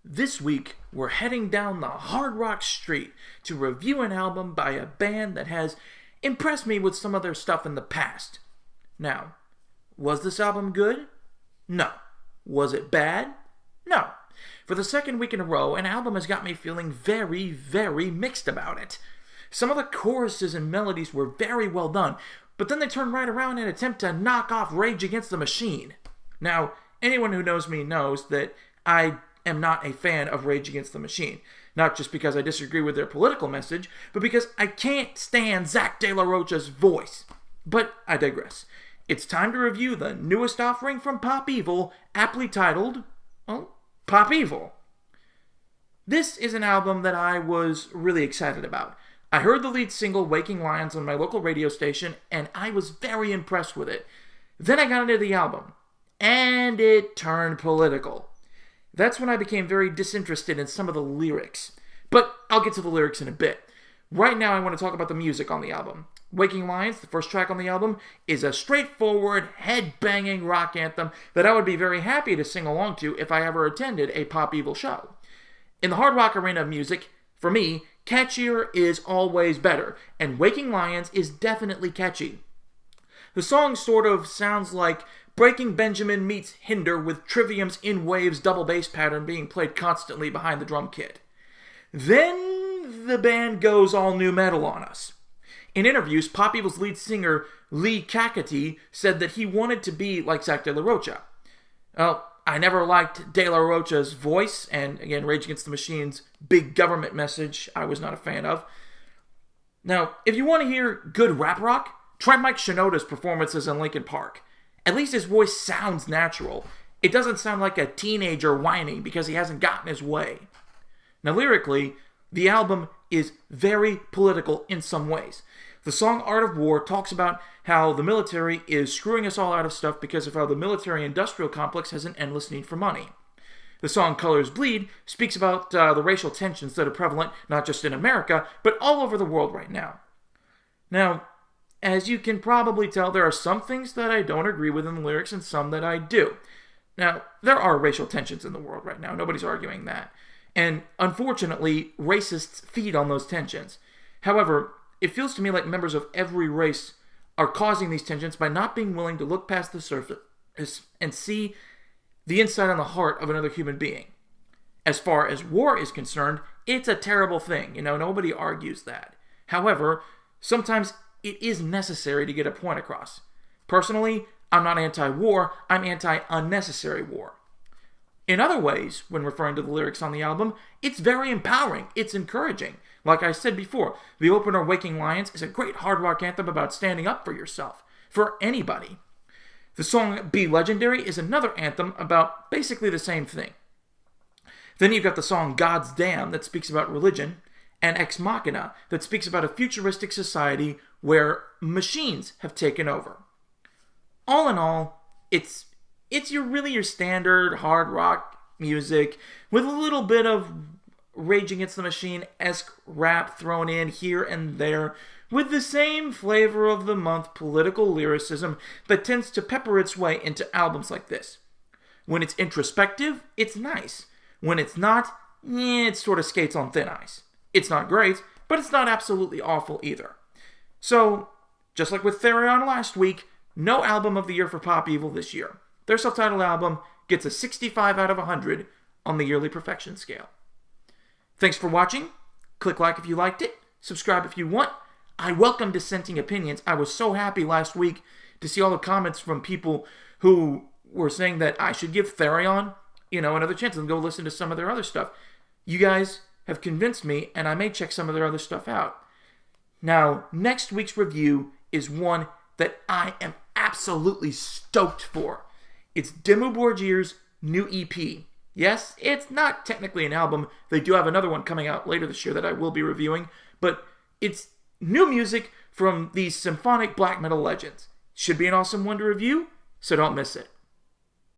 This week, we're heading down the hard rock street to review an album by a band that has impressed me with some of their stuff in the past. Now, was this album good? No. Was it bad? No. For the second week in a row, an album has got me feeling very, very mixed about it. Some of the choruses and melodies were very well done, but then they turn right around and attempt to knock off Rage Against the Machine. Now, anyone who knows me knows that I am not a fan of Rage Against the Machine. Not just because I disagree with their political message, but because I can't stand Zach De La Rocha's voice. But I digress. It's time to review the newest offering from Pop Evil, aptly titled, Pop Evil. This is an album that I was really excited about. I heard the lead single, Waking Lions, on my local radio station, and I was very impressed with it. Then I got into the album, and it turned political. That's when I became very disinterested in some of the lyrics. But I'll get to the lyrics in a bit. Right now I want to talk about the music on the album. Waking Lions, the first track on the album, is a straightforward, head-banging rock anthem that I would be very happy to sing along to if I ever attended a Pop Evil show. In the hard rock arena of music, for me, catchier is always better, and Waking Lions is definitely catchy. The song sort of sounds like Breaking Benjamin meets Hinder with Trivium's In Waves double bass pattern being played constantly behind the drum kit. Then the band goes all new metal on us. In interviews, Pop Evil's lead singer Lee Kakati said that he wanted to be like Zach De La Rocha. Well, I never liked De La Rocha's voice, and again, Rage Against the Machine's big government message I was not a fan of. Now, if you want to hear good rap rock, try Mike Shinoda's performances in Linkin Park. At least his voice sounds natural. It doesn't sound like a teenager whining because he hasn't gotten his way. Now, lyrically, the album is very political in some ways. The song Art of War talks about how the military is screwing us all out of stuff because of how the military-industrial complex has an endless need for money. The song Colors Bleed speaks about the racial tensions that are prevalent not just in America, but all over the world right now. Now, as you can probably tell, there are some things that I don't agree with in the lyrics and some that I do. Now, there are racial tensions in the world right now. Nobody's arguing that. And unfortunately, racists feed on those tensions. However, it feels to me like members of every race are causing these tensions by not being willing to look past the surface and see the inside and the heart of another human being. As far as war is concerned, it's a terrible thing. Nobody argues that. However, sometimes it is necessary to get a point across. Personally, I'm not anti-war, I'm anti-unnecessary war. In other ways, when referring to the lyrics on the album, it's very empowering, it's encouraging. Like I said before, the opener Waking Lions is a great hard rock anthem about standing up for yourself, for anybody. The song Be Legendary is another anthem about basically the same thing. Then you've got the song God's Damn that speaks about religion, and Ex Machina that speaks about a futuristic society where machines have taken over. All in all, it's your standard hard rock music with a little bit of Rage Against the Machine-esque rap thrown in here and there with the same flavor of the month political lyricism that tends to pepper its way into albums like this. When it's introspective, it's nice. When it's not, it sort of skates on thin ice. It's not great, but it's not absolutely awful either. So, just like with Therion last week, no album of the year for Pop Evil this year. Their self-titled album gets a 65 out of 100 on the yearly perfection scale. Thanks for watching. Click like if you liked it. Subscribe if you want. I welcome dissenting opinions. I was so happy last week to see all the comments from people who were saying that I should give Therion, another chance and go listen to some of their other stuff. You guys have convinced me, and I may check some of their other stuff out. Now, next week's review is one that I am absolutely stoked for. It's DIMMU BORGIR's new EP. Yes, it's not technically an album. They do have another one coming out later this year that I will be reviewing, but it's new music from these symphonic black metal legends. Should be an awesome one to review, so don't miss it.